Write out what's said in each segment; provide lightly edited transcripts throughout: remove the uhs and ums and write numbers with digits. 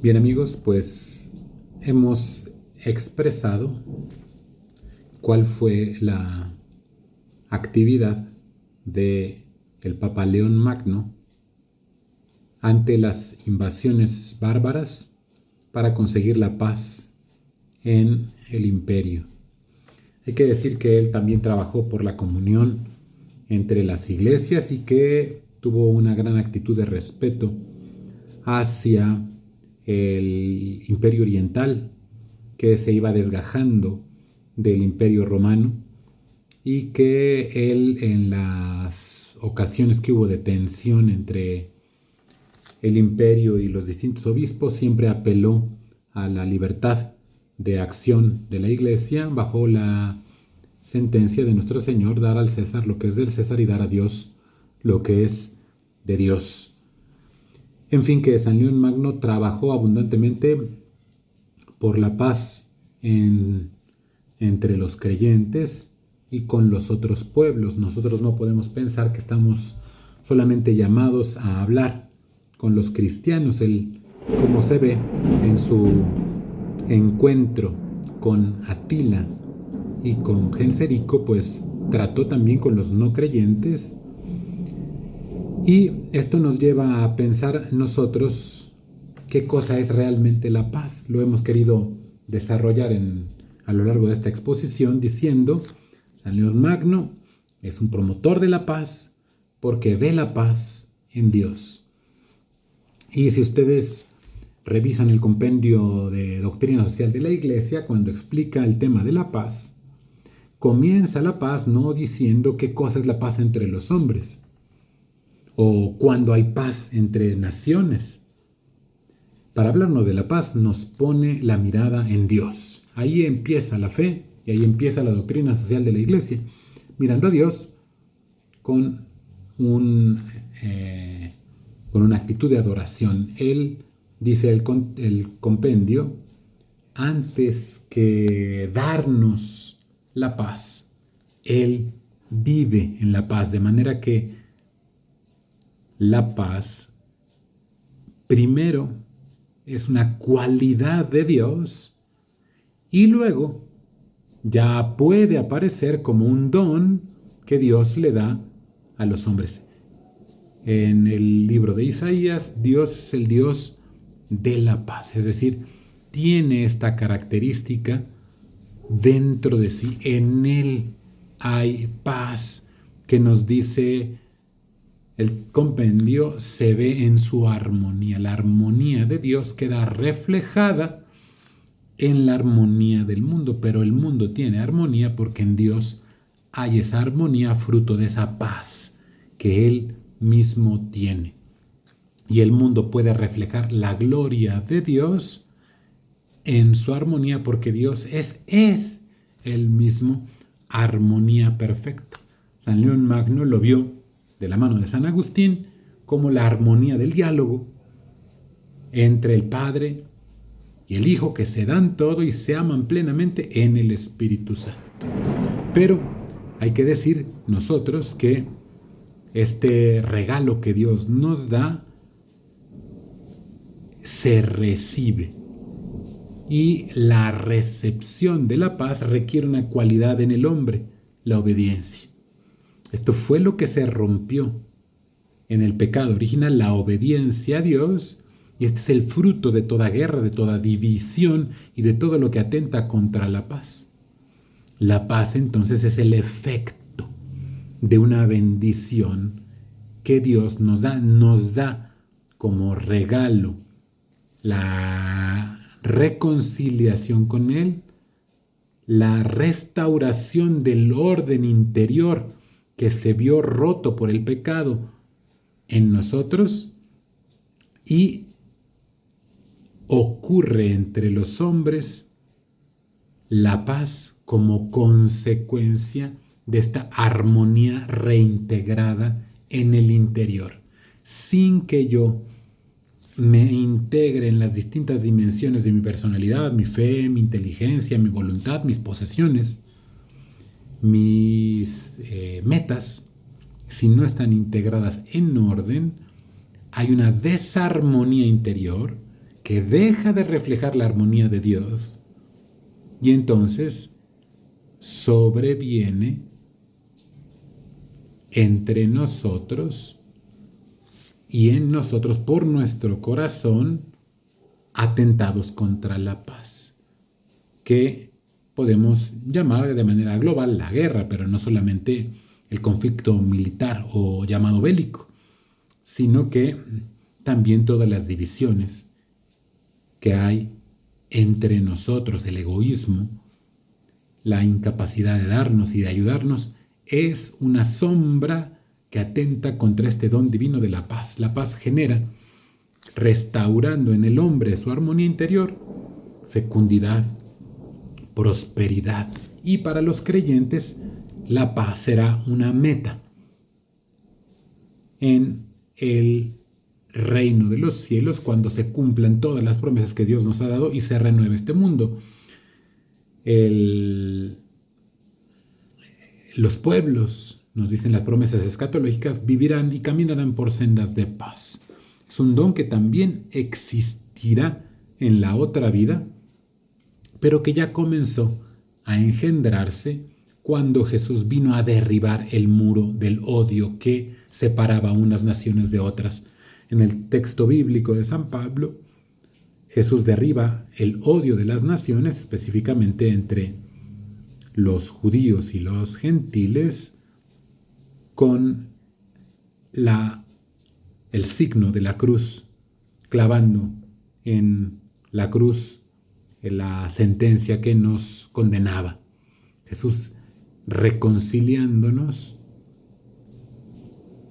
Bien amigos, pues hemos expresado cuál fue la actividad de el Papa León Magno ante las invasiones bárbaras para conseguir la paz en el imperio. Hay que decir que él también trabajó por la comunión entre las iglesias y que tuvo una gran actitud de respeto hacia el imperio oriental que se iba desgajando del imperio romano y que él en las ocasiones que hubo de tensión entre el imperio y los distintos obispos siempre apeló a la libertad de acción de la iglesia bajo la sentencia de nuestro Señor: dar al César lo que es del César y dar a Dios lo que es de Dios. En fin, que San León Magno trabajó abundantemente por la paz entre los creyentes y con los otros pueblos. Nosotros no podemos pensar que estamos solamente llamados a hablar con los cristianos. Él, como se ve en su encuentro con Atila y con Genserico, pues trató también con los no creyentes. Y esto nos lleva a pensar nosotros qué cosa es realmente la paz. Lo hemos querido desarrollar a lo largo de esta exposición diciendo: San León Magno es un promotor de la paz porque ve la paz en Dios. Y si ustedes revisan el compendio de Doctrina Social de la Iglesia, cuando explica el tema de la paz, comienza la paz no diciendo qué cosa es la paz entre los hombres o cuando hay paz entre naciones. Para hablarnos de la paz nos pone la mirada en Dios. Ahí empieza la fe y ahí empieza la doctrina social de la Iglesia, mirando a Dios con una actitud de adoración. Él, dice el compendio, antes que darnos la paz, Él vive en la paz, de manera que la paz primero es una cualidad de Dios y luego ya puede aparecer como un don que Dios le da a los hombres. En el libro de Isaías, Dios es el Dios de la paz, es decir, tiene esta característica dentro de sí. En Él hay paz, que nos dice el compendio, se ve en su armonía. La armonía de Dios queda reflejada en la armonía del mundo, pero el mundo tiene armonía porque en Dios hay esa armonía, fruto de esa paz que Él mismo tiene. Y el mundo puede reflejar la gloria de Dios en su armonía porque Dios es el mismo armonía perfecta. San León Magno lo vio de la mano de San Agustín como la armonía del diálogo entre el Padre y el Hijo, que se dan todo y se aman plenamente en el Espíritu Santo. Pero hay que decir nosotros que este regalo que Dios nos da se recibe, y la recepción de la paz requiere una cualidad en el hombre: la obediencia. Esto fue lo que se rompió en el pecado original, la obediencia a Dios, y este es el fruto de toda guerra, de toda división y de todo lo que atenta contra la paz. La paz entonces es el efecto de una bendición que Dios nos da como regalo la reconciliación con Él, la restauración del orden interior que se vio roto por el pecado en nosotros, y ocurre entre los hombres la paz como consecuencia de esta armonía reintegrada en el interior, sin que yo me integre en las distintas dimensiones de mi personalidad, mi fe, mi inteligencia, mi voluntad, mis posesiones, mis metas. Si no están integradas en orden, hay una desarmonía interior que deja de reflejar la armonía de Dios y entonces sobreviene entre nosotros y en nosotros por nuestro corazón atentados contra la paz, que podemos llamar de manera global la guerra, pero no solamente el conflicto militar o llamado bélico, sino que también todas las divisiones que hay entre nosotros, el egoísmo, la incapacidad de darnos y de ayudarnos, es una sombra que atenta contra este don divino de la paz. La paz genera, restaurando en el hombre su armonía interior, fecundidad, prosperidad. Y para los creyentes, la paz será una meta en el reino de los cielos cuando se cumplan todas las promesas que Dios nos ha dado y se renueve este mundo. Los pueblos, nos dicen las promesas escatológicas, vivirán y caminarán por sendas de paz. Es un don que también existirá en la otra vida, pero que ya comenzó a engendrarse cuando Jesús vino a derribar el muro del odio que separaba unas naciones de otras. En el texto bíblico de San Pablo, Jesús derriba el odio de las naciones, específicamente entre los judíos y los gentiles, con el signo de la cruz, clavando en la cruz la sentencia que nos condenaba. Jesús reconciliándonos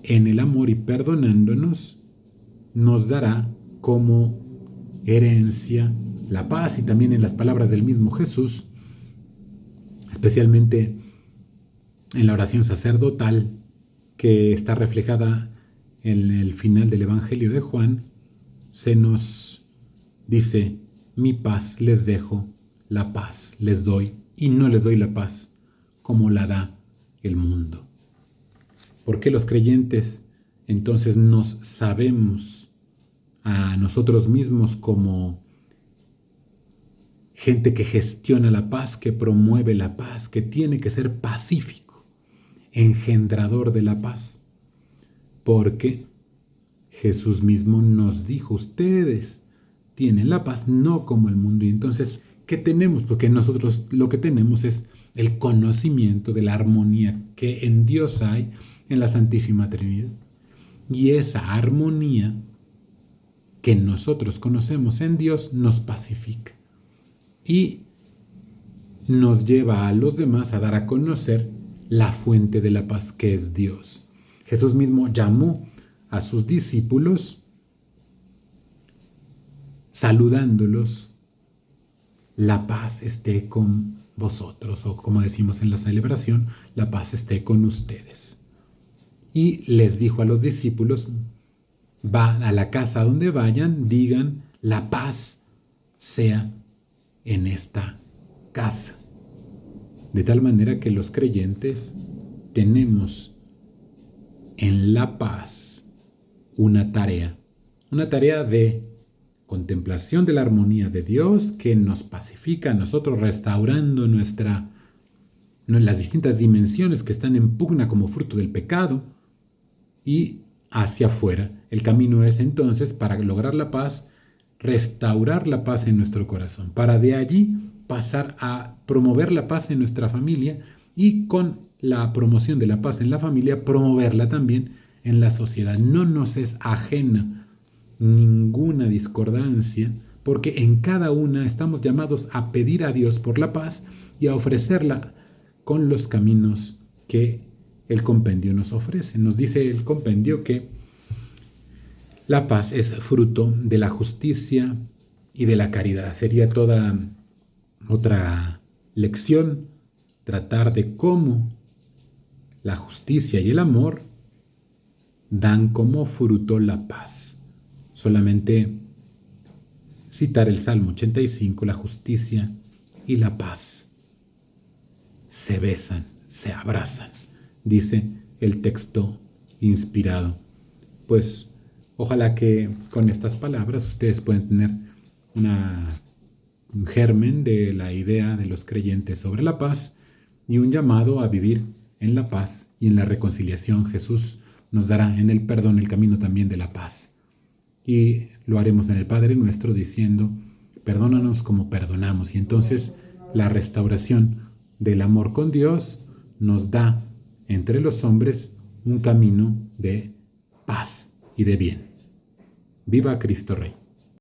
en el amor y perdonándonos, nos dará como herencia la paz. Y también en las palabras del mismo Jesús, especialmente en la oración sacerdotal que está reflejada en el final del Evangelio de Juan, se nos dice: mi paz les dejo, la paz les doy, y no les doy la paz como la da el mundo. Porque los creyentes entonces nos sabemos a nosotros mismos como gente que gestiona la paz, que promueve la paz, que tiene que ser pacífico, engendrador de la paz. Porque Jesús mismo nos dijo: ustedes tienen la paz, no como el mundo. Y entonces, ¿qué tenemos? Porque nosotros lo que tenemos es el conocimiento de la armonía que en Dios hay en la Santísima Trinidad. Y esa armonía que nosotros conocemos en Dios nos pacifica y nos lleva a los demás a dar a conocer la fuente de la paz, que es Dios. Jesús mismo llamó a sus discípulos saludándolos: la paz esté con vosotros, o como decimos en la celebración, la paz esté con ustedes. Y les dijo a los discípulos: va a la casa donde vayan, digan: la paz sea en esta casa. De tal manera que los creyentes tenemos en la paz una tarea de contemplación de la armonía de Dios, que nos pacifica a nosotros, restaurando las distintas dimensiones que están en pugna como fruto del pecado, y hacia afuera. El camino es entonces, para lograr la paz, restaurar la paz en nuestro corazón, para de allí pasar a promover la paz en nuestra familia, y con la promoción de la paz en la familia, promoverla también en la sociedad. No nos es ajena ninguna discordancia, porque en cada una estamos llamados a pedir a Dios por la paz y a ofrecerla con los caminos que el compendio nos ofrece. Nos dice el compendio que la paz es fruto de la justicia y de la caridad. Sería toda otra lección tratar de cómo la justicia y el amor dan como fruto la paz. Solamente citar el Salmo 85, la justicia y la paz se besan, se abrazan, dice el texto inspirado. Pues ojalá que con estas palabras ustedes puedan tener un germen de la idea de los creyentes sobre la paz y un llamado a vivir en la paz y en la reconciliación. Jesús nos dará en el perdón el camino también de la paz. Y lo haremos en el Padre Nuestro diciendo, perdónanos como perdonamos. Y entonces la restauración del amor con Dios nos da entre los hombres un camino de paz y de bien. ¡Viva Cristo Rey!